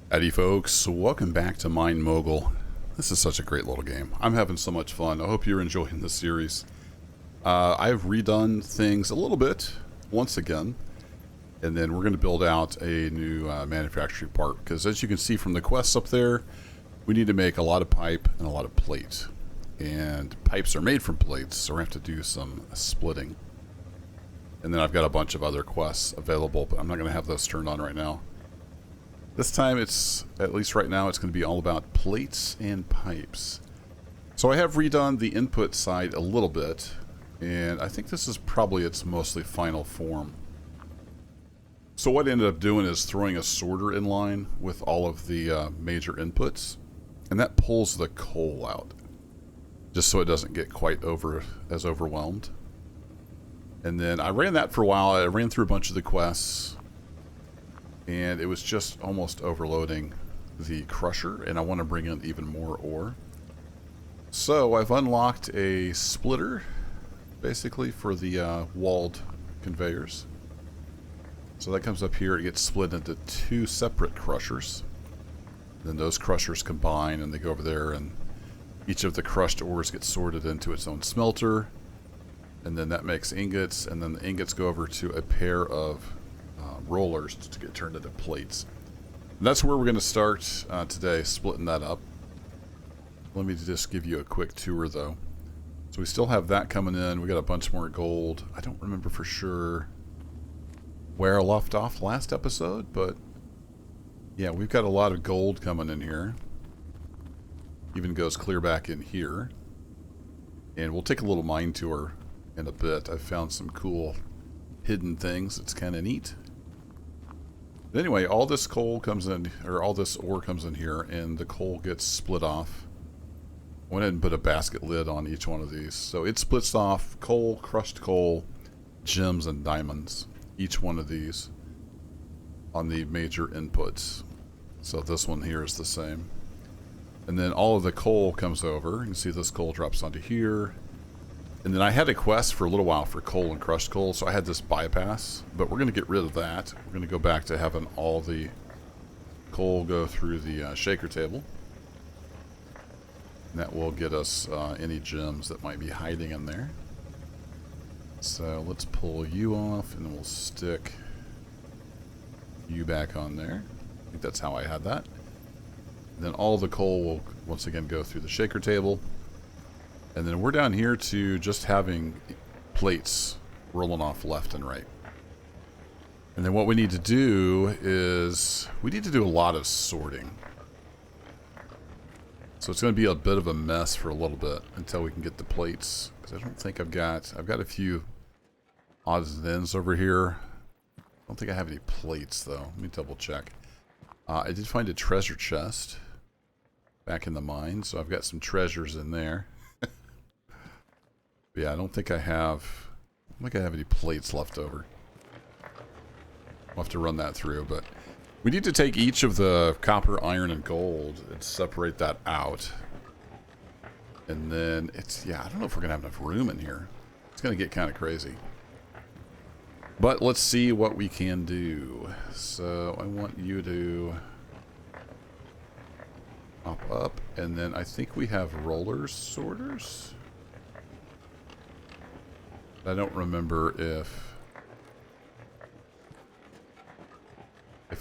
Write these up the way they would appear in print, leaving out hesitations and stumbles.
Howdy folks, welcome back to Mine Mogul. This is such a great little game. I'm having so much fun. I hope you're enjoying this series. I've redone things a little bit once again, and then we're going to build out a new manufacturing part, because as you can see from the quests up there, we need to make a lot of pipe and a lot of plate. And pipes are made from plates, so we have to do some splitting. And then I've got a bunch of other quests available, but I'm not going to have those turned on right now. This time it's, at least right now, it's going to be all about plates and pipes. So I have redone the input side a little bit, and I think this is probably its mostly final form. So what I ended up doing is throwing a sorter in line with all of the major inputs, and that pulls the coal out, just so it doesn't get quite as overwhelmed. And then I ran that for a while. I ran through a bunch of the quests, and it was just almost overloading the crusher, and I want to bring in even more ore. So I've unlocked a splitter, basically, for the walled conveyors. So that comes up here. It gets split into two separate crushers. Then those crushers combine, and they go over there, and each of the crushed ores gets sorted into its own smelter. And then that makes ingots, and then the ingots go over to a pair of rollers to get turned into plates. And that's where we're going to start today, splitting that up. Let me just give you a quick tour though. So we still have that coming in. We got a bunch more gold. I don't remember for sure where I left off last episode, but yeah, we've got a lot of gold coming in here. Even goes clear back in here. And we'll take a little mine tour in a bit. I've found some cool hidden things. It's kind of neat. But anyway, all this coal comes in, or all this ore comes in here, and the coal gets split off. I went ahead and put a basket lid on each one of these. So it splits off coal, crushed coal, gems, and diamonds. Each one of these on the major inputs. So this one here is the same. And then all of the coal comes over. You can see this coal drops onto here. And then I had a quest for a little while for coal and crushed coal, so I had this bypass, but we're going to get rid of that. We're going to go back to having all the coal go through the shaker table. And that will get us any gems that might be hiding in there. So let's pull you off, and then we'll stick you back on there. I think that's how I had that. And then all the coal will once again go through the shaker table. And then we're down here to just having plates rolling off left and right. And then what we need to do is, we need to do a lot of sorting. So it's going to be a bit of a mess for a little bit until we can get the plates. Because I don't think I've got a few odds and ends over here. I don't think I have any plates though. Let me double check. I did find a treasure chest back in the mine, so I've got some treasures in there. Yeah, I don't think I have any plates left over. We'll have to run that through, but we need to take each of the copper, iron, and gold and separate that out. And then I don't know if we're going to have enough room in here. It's going to get kind of crazy. But let's see what we can do. So I want you to hop up, and then I think we have rollers, sorters. I don't remember if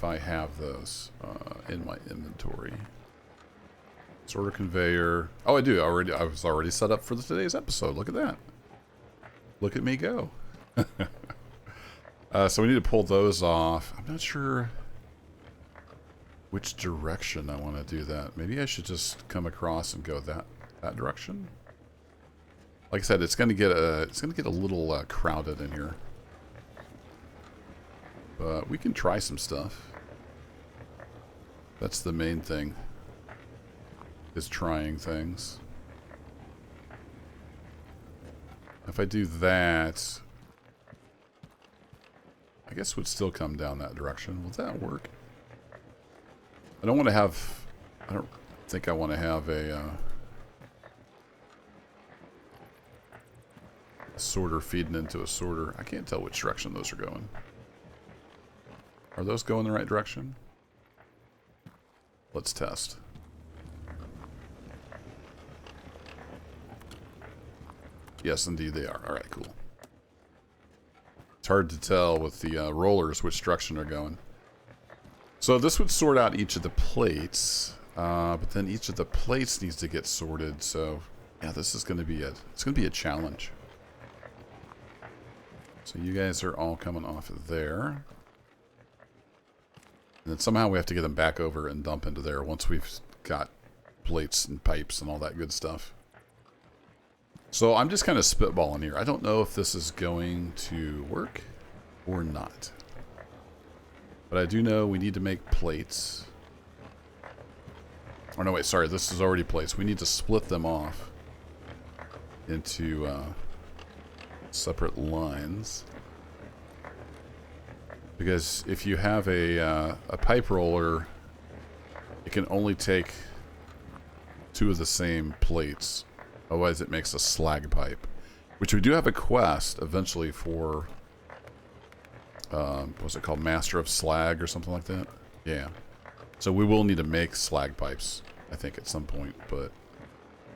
I have those in my inventory. Sorter conveyor. Oh, I do already. I was already set up for today's episode. Look at that. Look at me go. So we need to pull those off. I'm not sure which direction I want to do that. Maybe I should just come across and go that direction. Like I said, it's going to get a little crowded in here, but we can try some stuff. That's the main thing, is trying things. If I do that, I guess it would still come down that direction. Will that work? I don't think I want to have a sorter feeding into a sorter. I can't tell which direction those are going. Are those going the right direction? Let's test. Yes, indeed they are. Alright, cool. It's hard to tell with the rollers which direction they're going. So this would sort out each of the plates, but then each of the plates needs to get sorted. So yeah, this is going to be a challenge. So you guys are all coming off of there, and then somehow we have to get them back over and dump into there once we've got plates and pipes and all that good stuff. So I'm just kind of spitballing here. I don't know if this is going to work or not. But I do know we need to make plates. Oh no, wait, sorry, this is already plates. We need to split them off into separate lines. Because if you have a pipe roller, it can only take 2 of the same plates. Otherwise it makes a slag pipe. Which we do have a quest eventually for... what's it called? Master of Slag or something like that? Yeah. So we will need to make slag pipes, I think, at some point, but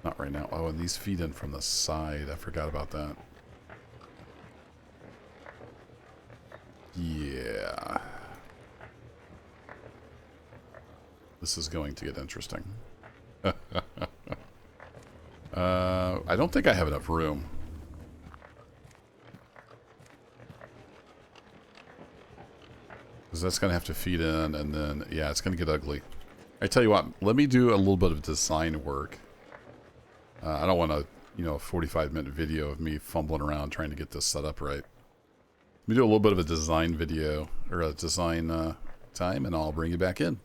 not right now. Oh, and these feed in from the side. I forgot about that. Yeah. This is going to get interesting. I don't think I have enough room. Because that's going to have to feed in, and then, yeah, it's going to get ugly. I tell you what, let me do a little bit of design work. I don't want a, 45-minute video of me fumbling around trying to get this set up right. Let me do a little bit of a design video, or a design time, and I'll bring you back in.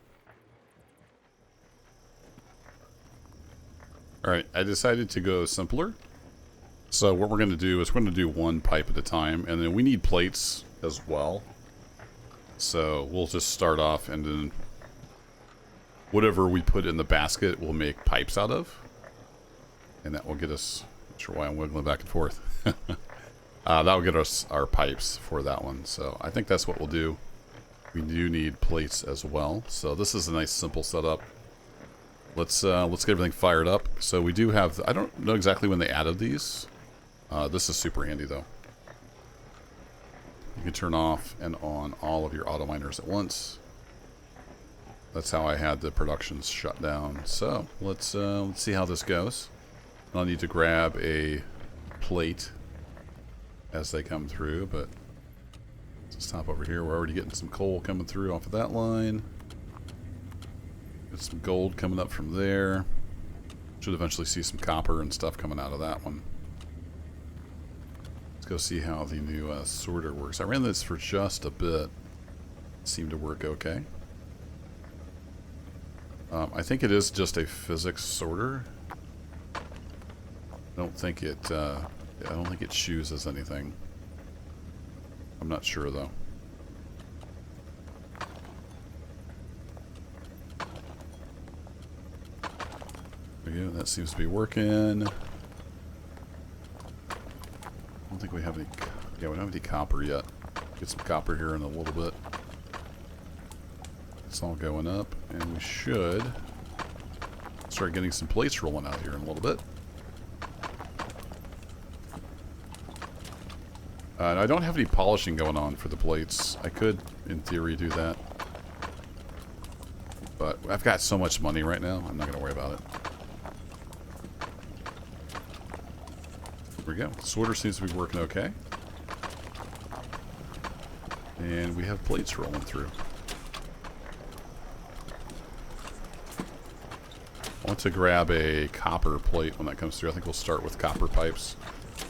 Alright, I decided to go simpler. So what we're going to do is we're going to do one pipe at a time, and then we need plates as well. So we'll just start off, and then whatever we put in the basket we'll make pipes out of. And that will get us, not sure why I'm wiggling back and forth. That will get us our pipes for that one. So I think that's what we'll do. We do need plates as well. So this is a nice simple setup. Let's get everything fired up. So we do have, I don't know exactly when they added these. This is super handy though. You can turn off and on all of your auto miners at once. That's how I had the productions shut down. So let's see how this goes. I'll need to grab a plate as they come through, but let's stop over here. We're already getting some coal coming through off of that line. Got some gold coming up from there. Should eventually see some copper and stuff coming out of that one. Let's go see how the new sorter works. I ran this for just a bit. It seemed to work okay. I think it is just a physics sorter. I don't think it chooses anything. I'm not sure though. There we go. That seems to be working. I don't think we have any. Yeah, we don't have any copper yet. Get some copper here in a little bit. It's all going up, and we should start getting some plates rolling out here in a little bit. And I don't have any polishing going on for the plates. I could, in theory, do that. But I've got so much money right now, I'm not going to worry about it. There we go. Sorter seems to be working okay. And we have plates rolling through. I want to grab a copper plate when that comes through. I think we'll start with copper pipes.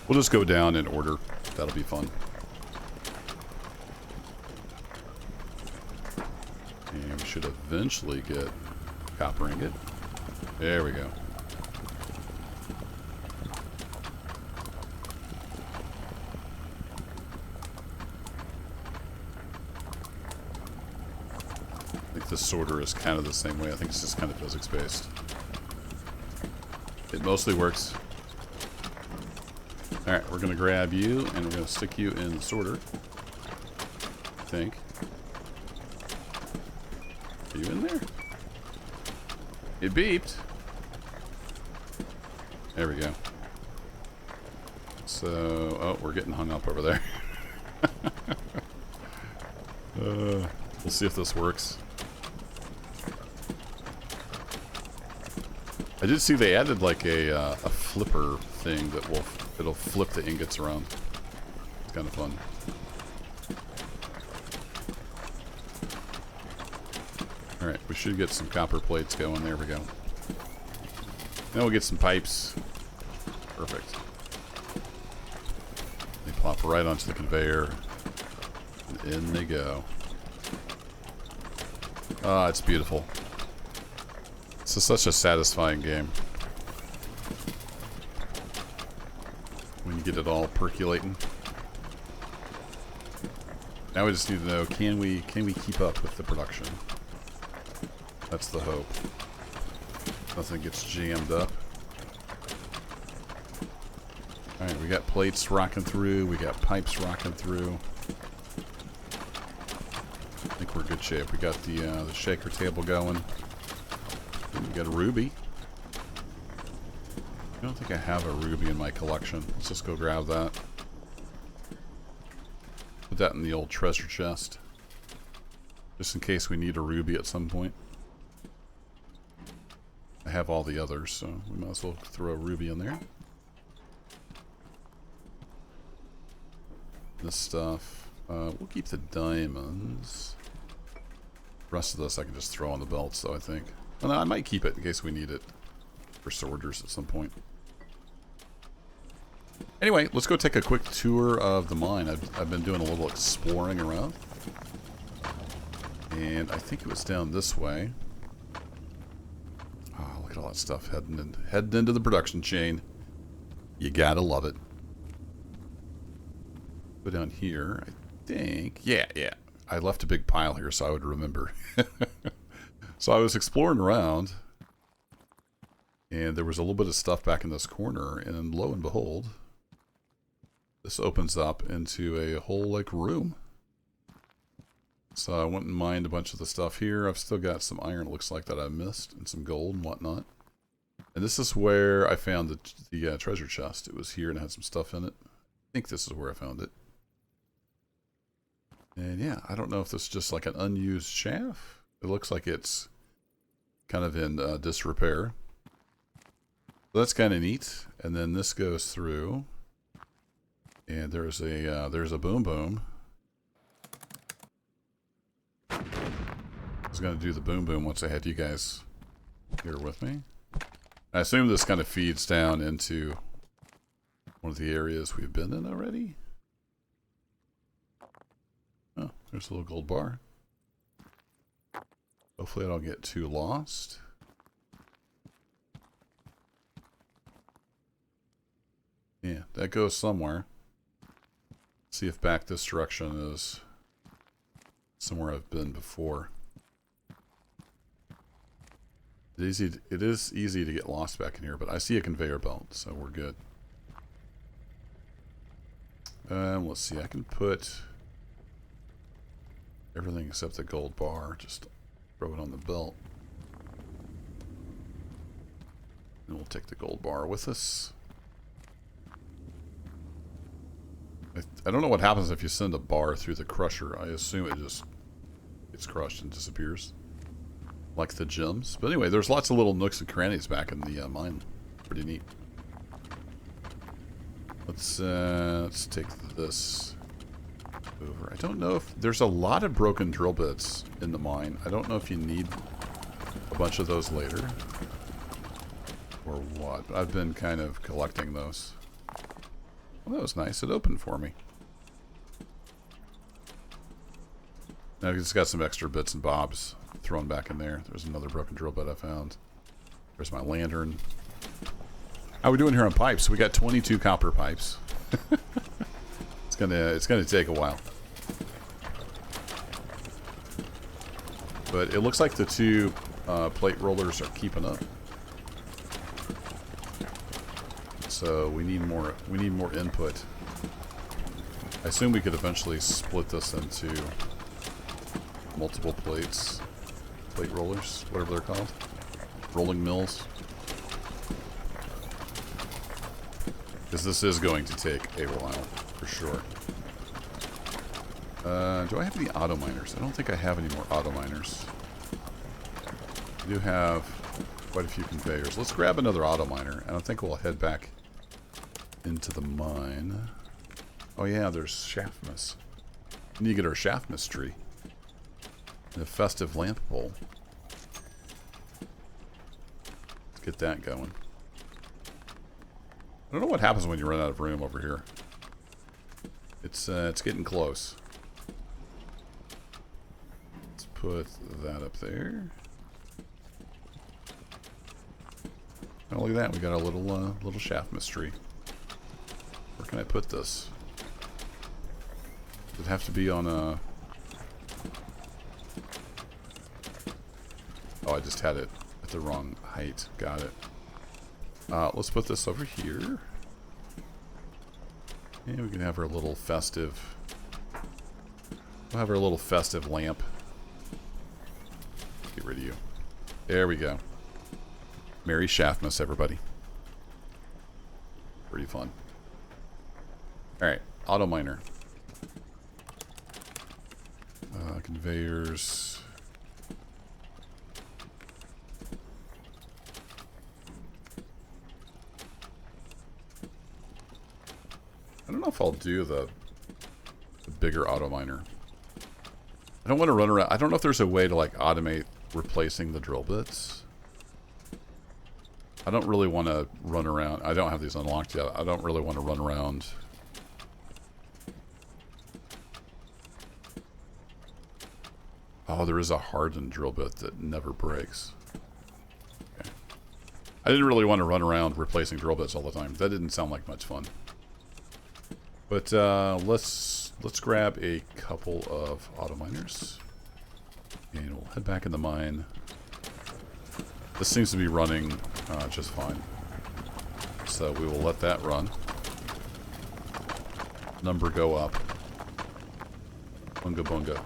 We'll just go down in order. That'll be fun. And we should eventually get copper ingot. There we go. I think this sorter is kind of the same way. I think it's just kind of physics based. It mostly works. Alright, we're going to grab you, and we're going to stick you in the sorter. I think. Are you in there? It beeped. There we go. So, oh, we're getting hung up over there. We'll see if this works. I did see they added like a flipper thing that it'll flip the ingots around. It's kind of fun. Alright, we should get some copper plates going. There we go. Then we'll get some pipes. Perfect. They plop right onto the conveyor. And in they go. Ah, it's beautiful. This is such a satisfying game. When you get it all percolating. Now we just need to know, can we keep up with the production? That's the hope. Nothing gets jammed up. Alright, we got plates rocking through, we got pipes rocking through. I think we're in good shape. We got the shaker table going. We got a ruby. I don't think I have a ruby in my collection. Let's just go grab that. Put that in the old treasure chest. Just in case we need a ruby at some point. I have all the others, so we might as well throw a ruby in there. This stuff. We'll keep the diamonds. The rest of this I can just throw on the belts, though, I think. Well, no, I might keep it in case we need it for sorters at some point. Anyway, let's go take a quick tour of the mine. I've been doing a little exploring around. And I think it was down this way. Oh, look at all that stuff heading into the production chain. You gotta love it. Go down here, I think. Yeah. I left a big pile here so I would remember. So I was exploring around. And there was a little bit of stuff back in this corner. And lo and behold, this opens up into a whole, like, room. So I went and mined a bunch of the stuff here. I've still got some iron, it looks like, that I missed. And some gold and whatnot. And this is where I found the treasure chest. It was here and had some stuff in it. I think this is where I found it. And yeah, I don't know if this is just like an unused shaft. It looks like it's kind of in disrepair. So that's kind of neat. And then this goes through. And there's a boom boom. I was going to do the boom boom once I had you guys here with me. I assume this kind of feeds down into one of the areas we've been in already. Oh, there's a little gold bar. Hopefully I don't get too lost. Yeah, that goes somewhere. See if back this direction is somewhere I've been before. It is easy to get lost back in here, but I see a conveyor belt, so we're good. Let's see, I can put everything except the gold bar, just throw it on the belt. And we'll take the gold bar with us. I don't know what happens if you send a bar through the crusher. I assume it just gets crushed and disappears. Like the gems. But anyway, there's lots of little nooks and crannies back in the mine. Pretty neat. Let's take this over. I don't know if... There's a lot of broken drill bits in the mine. I don't know if you need a bunch of those later. Or what. But I've been kind of collecting those. Well, that was nice. It opened for me. Now I've just got some extra bits and bobs thrown back in there. There's another broken drill bit I found. There's my lantern. How are we doing here on pipes? We got 22 copper pipes. It's gonna take a while. But it looks like the two plate rollers are keeping up. So we need more input. I assume we could eventually split this into multiple plate rollers, whatever they're called. rolling mills. Because this is going to take a while, for sure. Do I have any auto miners? I don't think I have any more auto miners. I do have quite a few conveyors. Let's grab another auto miner, and I think we'll head back into the mine. Oh yeah, there's Shaftmas. We need to get our Shaftmas tree. And a festive lamp pole. Let's get that going. I don't know what happens when you run out of room over here. It's getting close. Let's put that up there. Oh, look at that. We got a little Shaftmas tree. Where can I put this? Does it have to be on a... Oh, I just had it at the wrong height. Got it. Let's put this over here. And we can have our little festive... We'll have our little festive lamp. Get rid of you. There we go. Merry Shaftmas, everybody. Pretty fun. Alright, auto miner. Conveyors. I don't know if I'll do the bigger auto miner. I don't want to run around. I don't know if there's a way to like automate replacing the drill bits. I don't really want to run around. I don't have these unlocked yet. I don't really want to run around. Oh, there is a hardened drill bit that never breaks. Okay. I didn't really want to run around replacing drill bits all the time. That didn't sound like much fun. But let's grab a couple of auto miners. And we'll head back in the mine. This seems to be running just fine. So we will let that run. Number go up. Bunga bunga.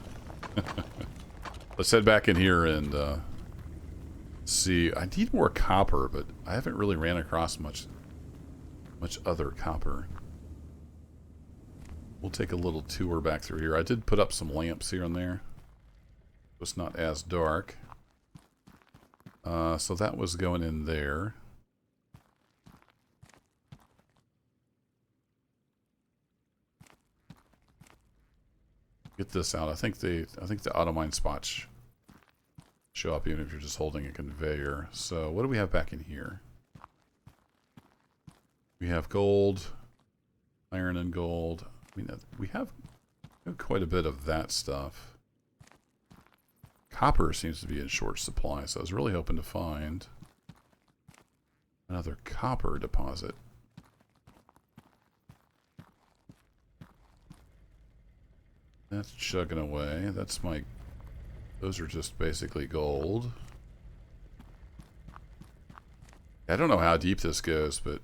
Let's head back in here and see. I need more copper, but I haven't really ran across much other copper. We'll take a little tour back through here. I did put up some lamps here and there. It's not as dark. So that was going in there. Get this out. I think the auto mine spots show up even if you're just holding a conveyor. So what do we have back in here? We have gold, iron and gold. I mean, we have quite a bit of that stuff. Copper seems to be in short supply, so I was really hoping to find another copper deposit. That's chugging away. That's my... Those are just basically gold. I don't know how deep this goes, but...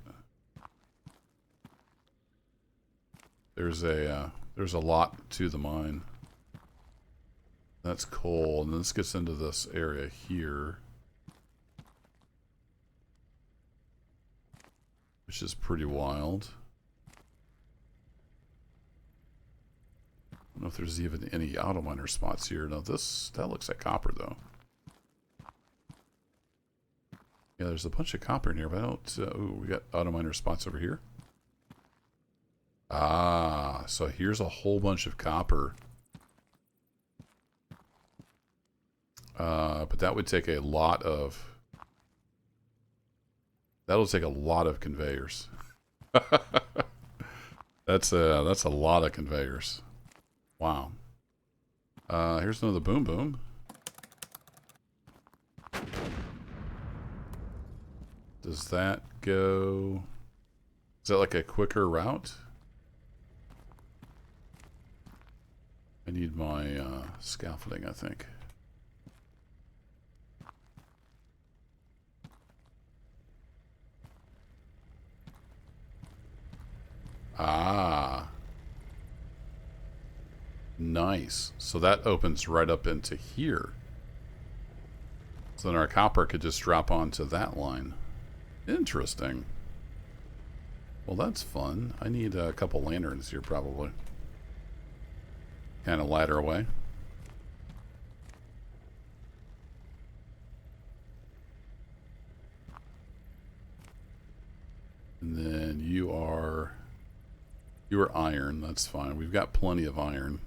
There's a lot to the mine. That's coal, and this gets into this area here. Which is pretty wild. I don't know if there's even any auto miner spots here. No, that looks like copper, though. Yeah, there's a bunch of copper in here, but I don't... ooh, we got auto miner spots over here. Ah, so here's a whole bunch of copper. But that would take a lot of... That'll take a lot of conveyors. That's a lot of conveyors. Wow. Here's another boom boom. Does that go... Is that like a quicker route? I need my scaffolding, I think. Ah. Nice. So that opens right up into here. So then our copper could just drop onto that line. Interesting. Well, that's fun. I need a couple lanterns here, probably. Kind of ladder away. And then you are iron. That's fine. We've got plenty of iron.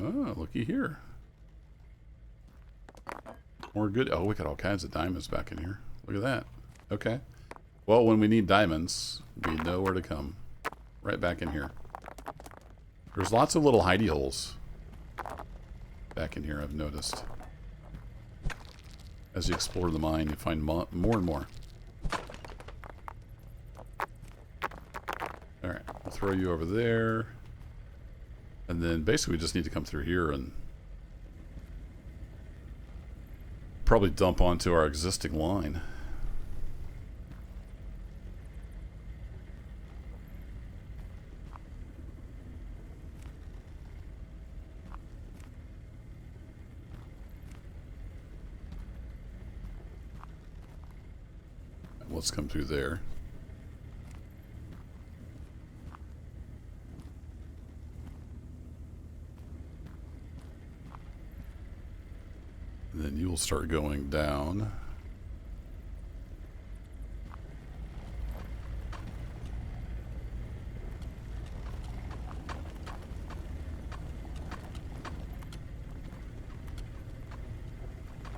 Oh, looky here. More good. Oh, we got all kinds of diamonds back in here. Look at that. Okay. Well, when we need diamonds, we know where to come. Right back in here. There's lots of little hidey holes back in here, I've noticed. As you explore the mine, you find more and more. Alright, we'll throw you over there. And then basically we just need to come through here and probably dump onto our existing line. Let's come through there. And then you will start going down.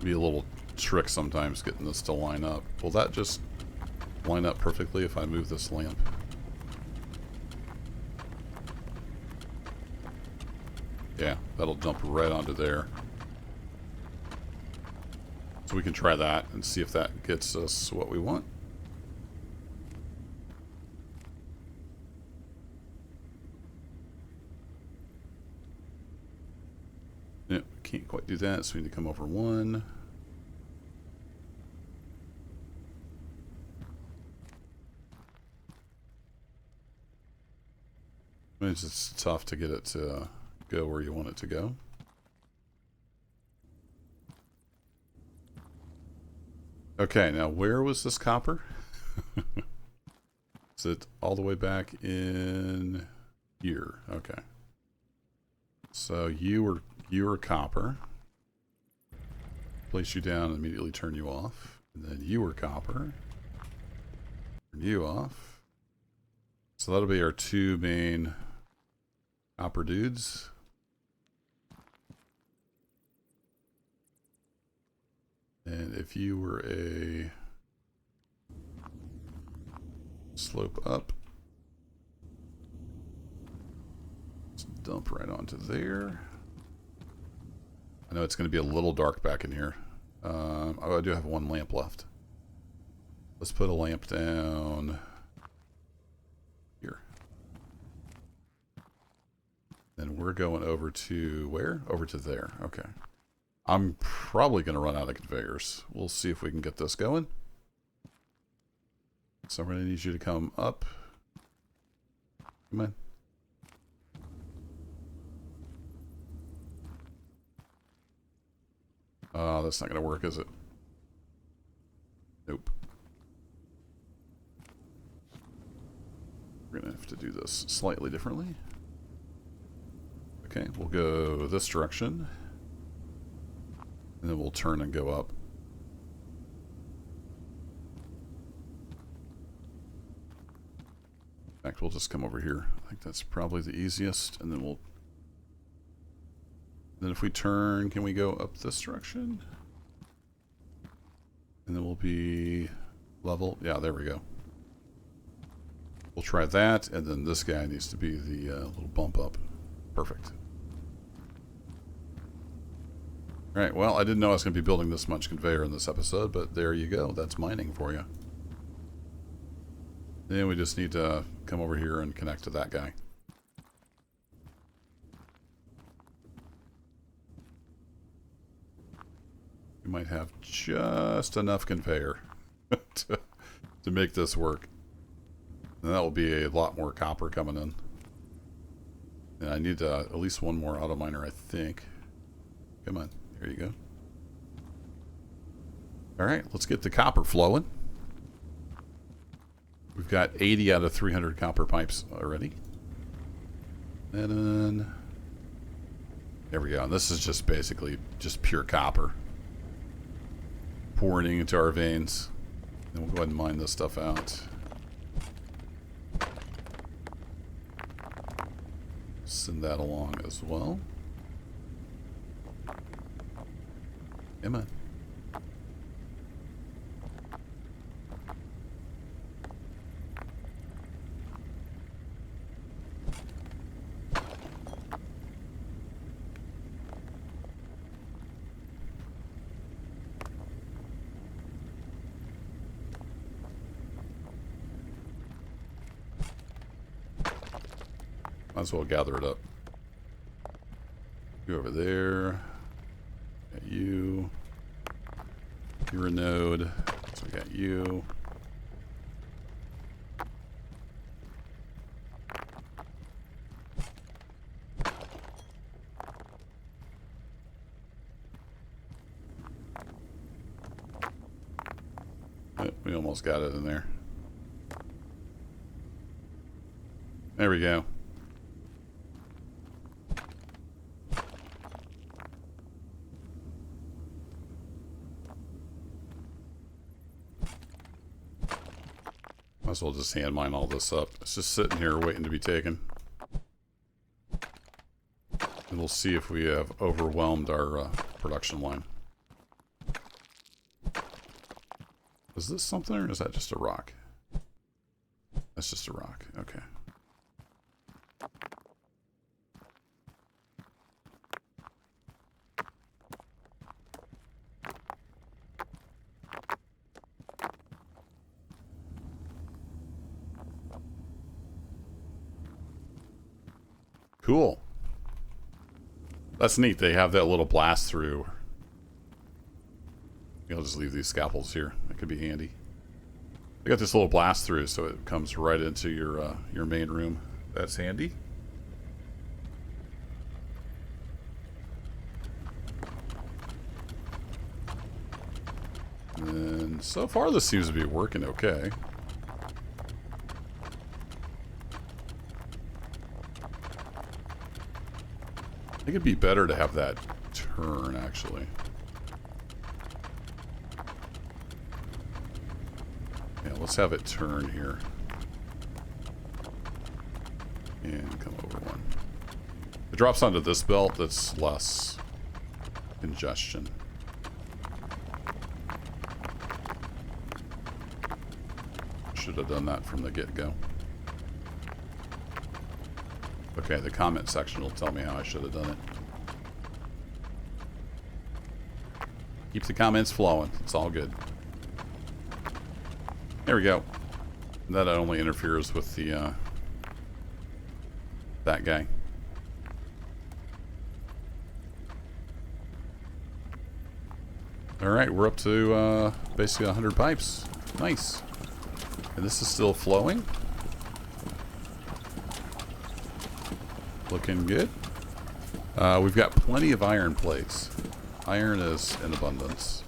Be a little trick sometimes getting this to line up. Will that just line up perfectly if I move this lamp? Yeah, that'll jump right onto there. So we can try that and see if that gets us what we want. Yep, can't quite do that, so we need to come over one. It's just tough to get it to go where you want it to go. Okay, now where was this copper? Is it all the way back in here? Okay. So you were copper. Place you down and immediately turn you off. And then you were copper. Turn you off. So that'll be our two main copper dudes. And if you were a slope up, let's dump right onto there. I know it's going to be a little dark back in here. Oh, I do have one lamp left. Let's put a lamp down here. Then we're going over to where? Over to there. Okay. I'm probably going to run out of conveyors. We'll see if we can get this going. So I'm going to need you to come up. Come on. That's not going to work, is it? Nope. We're going to have to do this slightly differently. Okay, we'll go this direction. And then we'll turn and go up. In fact, we'll just come over here. I think that's probably the easiest. And then then if we turn, can we go up this direction? And then we'll be level. Yeah, there we go. We'll try that. And then this guy needs to be the little bump up. Perfect. Alright, well, I didn't know I was going to be building this much conveyor in this episode, but there you go. That's mining for you. Then we just need to come over here and connect to that guy. We might have just enough conveyor to make this work. And that will be a lot more copper coming in. And I need at least one more auto miner, I think. Come on, here you go. All right, let's get the copper flowing. We've got 80 out of 300 copper pipes already. And then there we go. And this is just basically just pure copper pouring into our veins. And we'll go ahead and mine this stuff out. Send that along as well. Come on. Might as well gather it up. Go over there. Got you. You're a node. So we got you. Oh, we almost got it in there. There we go. Might as well just hand mine all this up. It's just sitting here waiting to be taken. And we'll see if we have overwhelmed our production line. Is this something or is that just a rock? That's just a rock. Okay. Cool. That's neat. They have that little blast through. I'll just leave these scaffolds here. That could be handy. They got this little blast through, so it comes right into your main room. That's handy. And so far, this seems to be working okay. I think it'd be better to have that turn, actually. Yeah, let's have it turn here. And come over one. It drops onto this belt that's less congestion. Should have done that from the get-go. Okay, the comment section will tell me how I should have done it. Keep the comments flowing. It's all good. There we go. That only interferes with the that guy. All right, we're up to basically 100 pipes. Nice. And this is still flowing. Looking good. We've got plenty of iron plates. Iron is in abundance.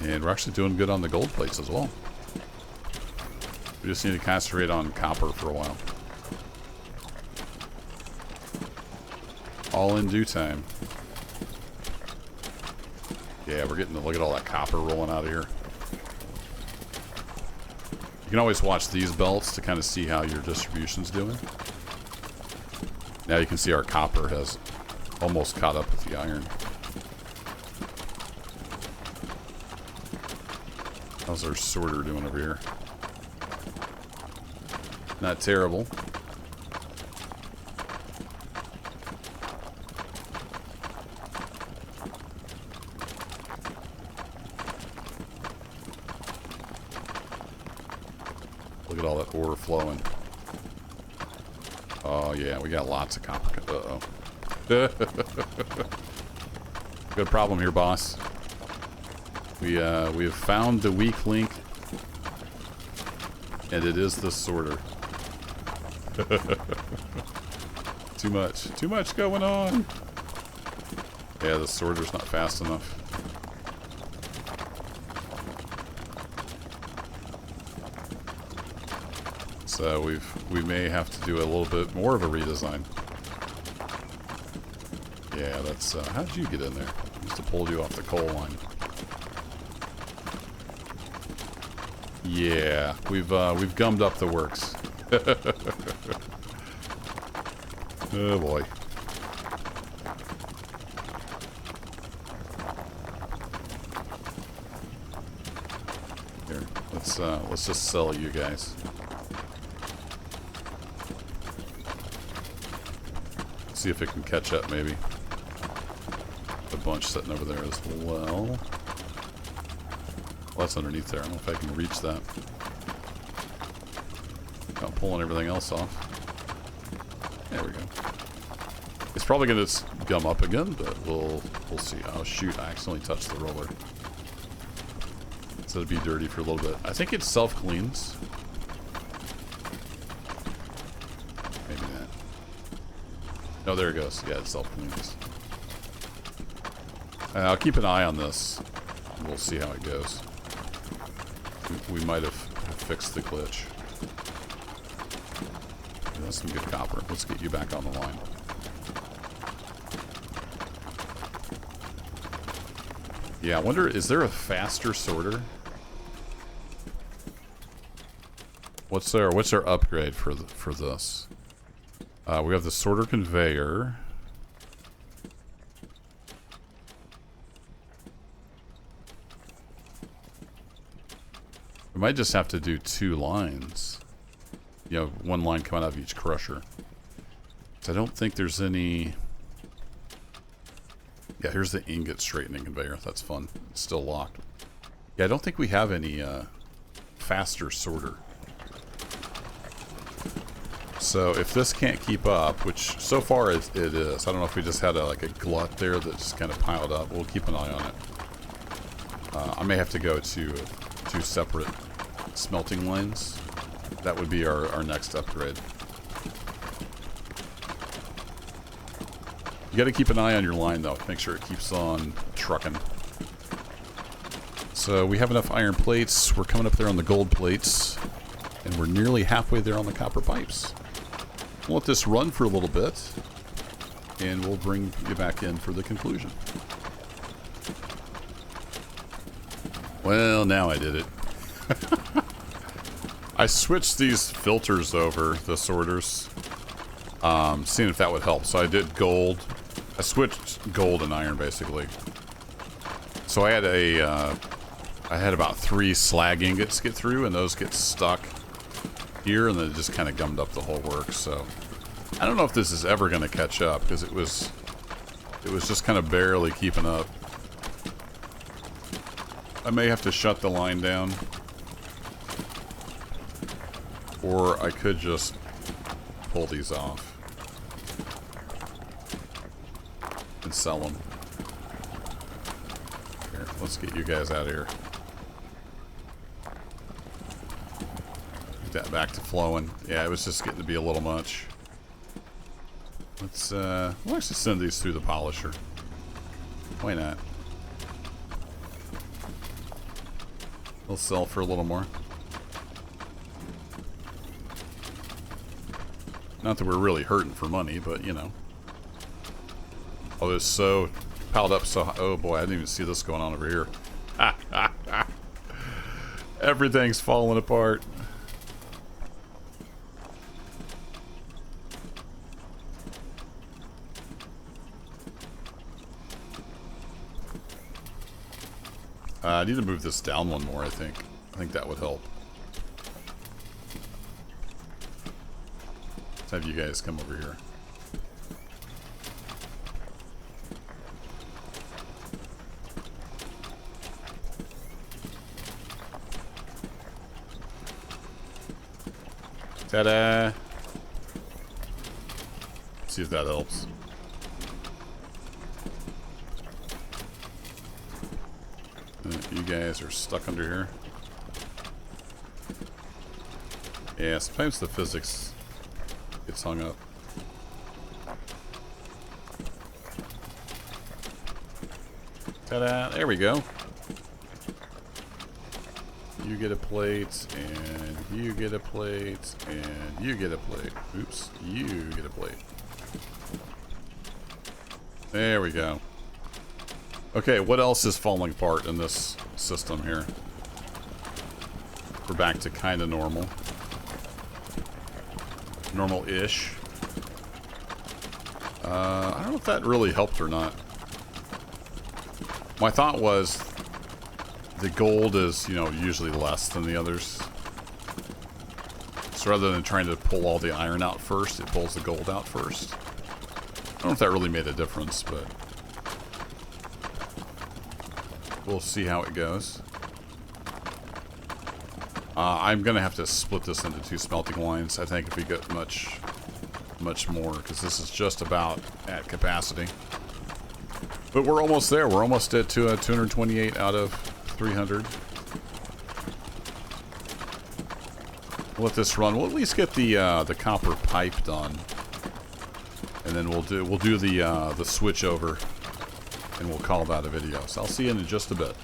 And we're actually doing good on the gold plates as well. We just need to concentrate on copper for a while. All in due time. Yeah, we're getting to look at all that copper rolling out of here. You can always watch these belts to kind of see how your distribution's doing. Now you can see our copper has almost caught up with the iron. How's our sorter doing over here? Not terrible. Look at all that ore flowing. Oh yeah, we got lots of copper. Uh-oh. Good problem here, boss. We have found the weak link, and it is the sorter. Too much going on. Yeah, the sorter's not fast enough. So we may have to do a little bit more of a redesign. Yeah, that's how did you get in there? I must have pulled you off the coal line. Yeah, we've gummed up the works. Oh boy. Here, let's just sell you guys. See if it can catch up, maybe. A bunch sitting over there as well. Well, that's underneath there. I don't know if I can reach that. I'm pulling everything else off. There we go. It's probably going to gum up again, but we'll see. Oh shoot, I accidentally touched the roller. So it'd be dirty for a little bit. I think it self-cleans. Maybe not. Oh, there it goes. Yeah, it self-cleans. I'll keep an eye on this. We'll see how it goes. We might have fixed the glitch. Yeah, that's some good copper. Let's get you back on the line. Yeah, I wonder, is there a faster sorter? What's our upgrade for this? We have the sorter conveyor. We might just have to do 2 lines. You know, 1 line coming out of each crusher. So I don't think there's any... Yeah, here's the ingot straightening conveyor. That's fun. It's still locked. Yeah, I don't think we have any faster sorter. So if this can't keep up, which so far it is. I don't know if we just had like a glut there that just kind of piled up. We'll keep an eye on it. I may have to go to 2 separate smelting lanes. That would be our next upgrade. You got to keep an eye on your line, though. Make sure it keeps on trucking. So we have enough iron plates. We're coming up there on the gold plates. And we're nearly halfway there on the copper pipes. We'll let this run for a little bit. And we'll bring you back in for the conclusion. Well, now I did it. I switched these filters over, the sorters. Seeing if that would help. So I did gold. I switched gold and iron basically. So I had about 3 slag ingots get through, and those get stuck here, and then it just kind of gummed up the whole work. So I don't know if this is ever going to catch up, because it was just kind of barely keeping up. I may have to shut the line down, or I could just pull these off and sell them. Here, let's get you guys out of here. Get that back to flowing. Yeah, it was just getting to be a little much. Let's we'll actually send these through the polisher. Why not? They'll sell for a little more. Not that we're really hurting for money, but you know. Oh, it's so piled up so high. Oh boy, I didn't even see this going on over here. Everything's falling apart. I need to move this down 1 more, I think. I think that would help. Let's have you guys come over here. Ta-da! See if that helps. You guys are stuck under here. Yeah, sometimes the physics gets hung up. Ta-da! There we go. You get a plate, and you get a plate, and you get a plate. Oops, you get a plate. There we go. Okay, what else is falling apart in this system here? We're back to kind of normal. Normal-ish. I don't know if that really helped or not. My thought was the gold is, you know, usually less than the others. So rather than trying to pull all the iron out first, it pulls the gold out first. I don't know if that really made a difference, but we'll see how it goes. I'm going to have to split this into 2 smelting lines, I think, if we get much more, because this is just about at capacity. But we're almost there. We're almost at 228 out of 300. We'll let this run. We'll at least get the copper pipe done, and then we'll do the switch over, and we'll call that a video. So I'll see you in just a bit.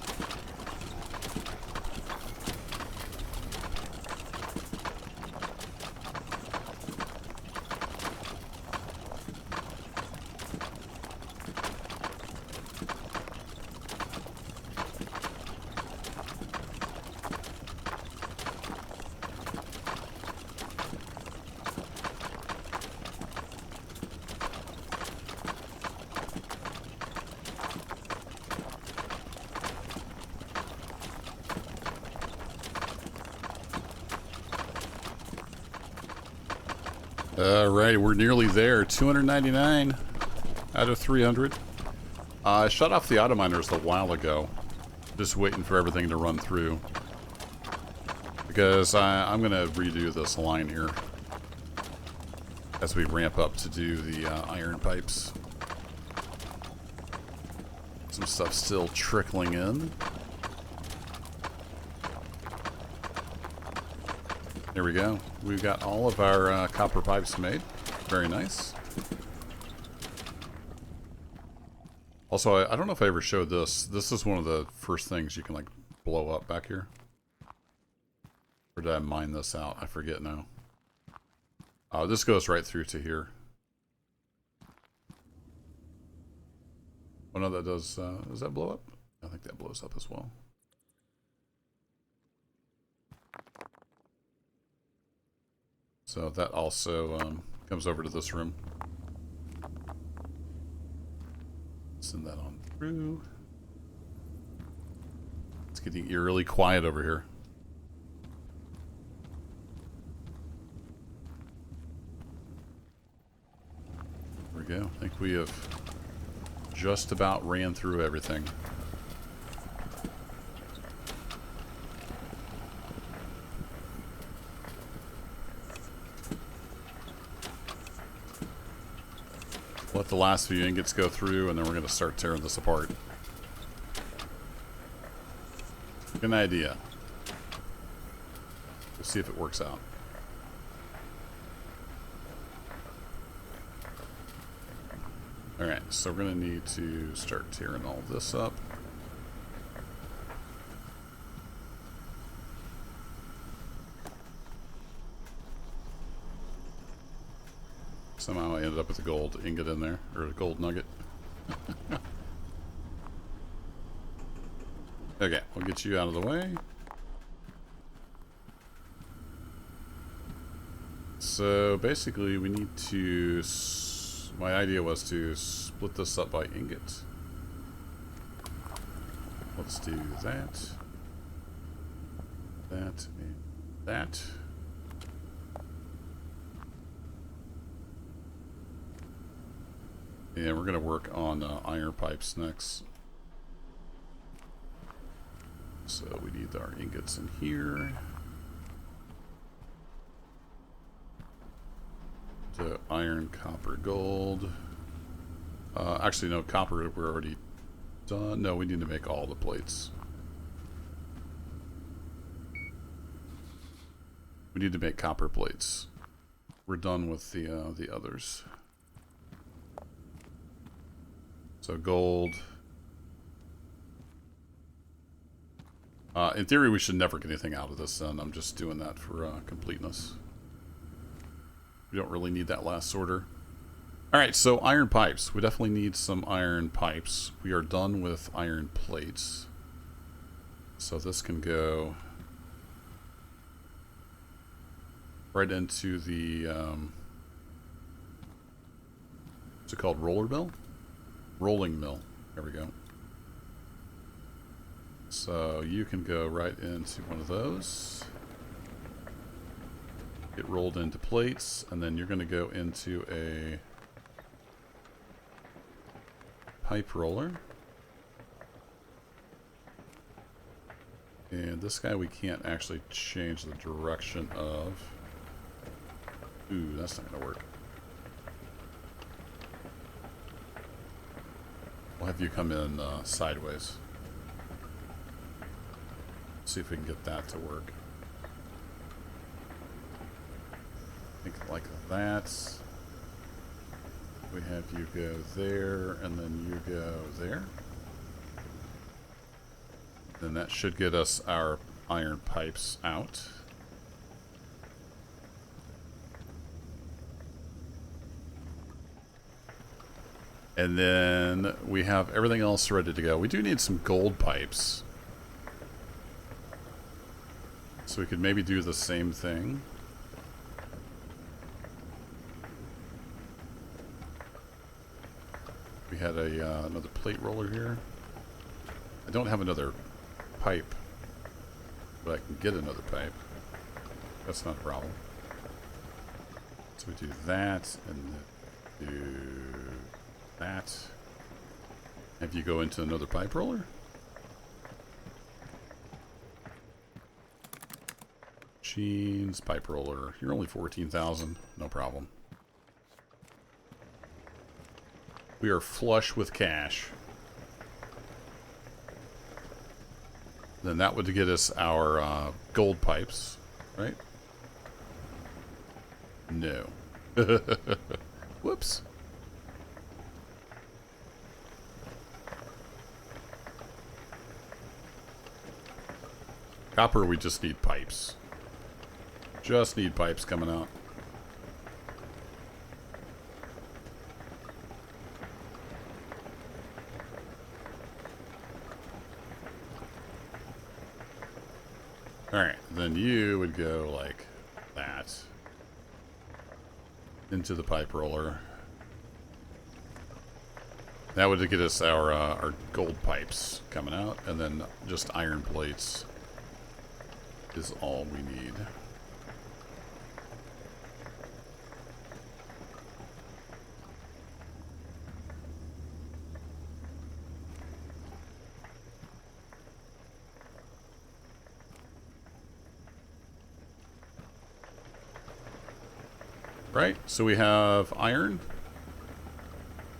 Alright, we're nearly there. 299 out of 300. I shut off the auto miners a while ago. Just waiting for everything to run through. Because I'm going to redo this line here. As we ramp up to do the iron pipes. Some stuff still trickling in. There we go. We've got all of our copper pipes made. Very nice. Also, I don't know if I ever showed this. This is one of the first things you can, like, blow up back here. Or did I mine this out? I forget now. This goes right through to here. Oh no, that does that blow up? I think that blows up as well. So that also comes over to this room. Send that on through. It's getting eerily quiet over here. There we go. I think we have just about ran through everything. Let the last few ingots go through, and then we're going to start tearing this apart. Good idea. We'll see if it works out. Alright, so we're going to need to start tearing all this up. Somehow I ended up with a gold ingot in there, or a gold nugget. Okay, we'll get you out of the way. So basically we need to, my idea was to split this up by ingot. Let's do that, that, and that. And we're going to work on iron pipes next. So we need our ingots in here. The iron, copper, gold. Actually, no, copper we're already done. No, we need to make all the plates. We need to make copper plates. We're done with the others. So gold. In theory, we should never get anything out of this, then. I'm just doing that for completeness. We don't really need that last sorter. Alright, so iron pipes. We definitely need some iron pipes. We are done with iron plates. So this can go right into the, what's it called, roller mill? Rolling mill. There we go. So you can go right into one of those. Get rolled into plates, and then you're going to go into a pipe roller. And this guy we can't actually change the direction of. Ooh, that's not going to work. We'll have you come in sideways. See if we can get that to work. I think like that. We have you go there, and then you go there. Then that should get us our iron pipes out. And then we have everything else ready to go. We do need some gold pipes. So we could maybe do the same thing. We had another plate roller here. I don't have another pipe, but I can get another pipe. That's not a problem. So we do that, and do that. Have you go into another pipe roller? Machines, pipe roller. You're only 14,000. No problem. We are flush with cash. Then that would get us our gold pipes, right? No. Whoops. Copper, we just need pipes. Just need pipes coming out. Alright, then you would go like that. Into the pipe roller. That would get us our gold pipes coming out, and then just iron plates is all we need. Right, so we have iron.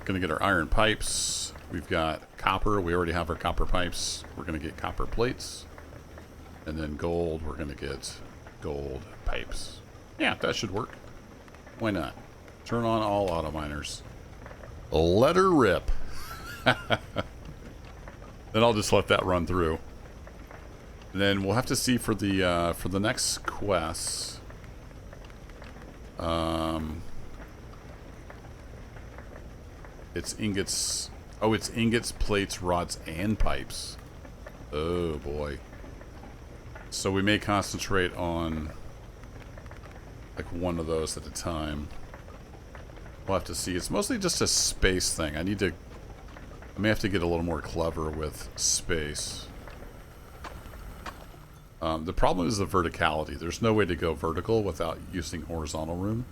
Gonna get our iron pipes. We've got copper. We already have our copper pipes. We're gonna get copper plates. And then gold, we're gonna get gold pipes. Yeah, that should work. Why not? Turn on all auto miners. Let her rip. Then I'll just let that run through. And then we'll have to see for the next quest. It's ingots. Oh, it's ingots, plates, rods, and pipes. Oh boy. So we may concentrate on like one of those at a time. We'll have to see. It's mostly just a space thing. I may have to get a little more clever with space. The problem is the verticality. There's no way to go vertical without using horizontal room.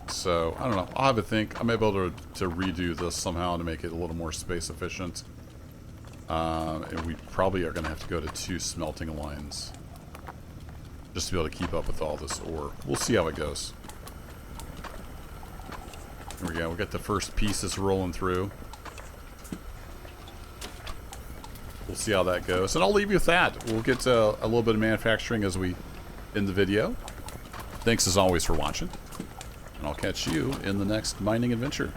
So, I don't know. I'll have a think. I may be able to redo this somehow to make it a little more space efficient. And we probably are going to have to go to 2 smelting lines. Just to be able to keep up with all this ore. We'll see how it goes. There we go. We got the first pieces rolling through. We'll see how that goes. And I'll leave you with that. We'll get to a little bit of manufacturing as we end the video. Thanks as always for watching. And I'll catch you in the next mining adventure.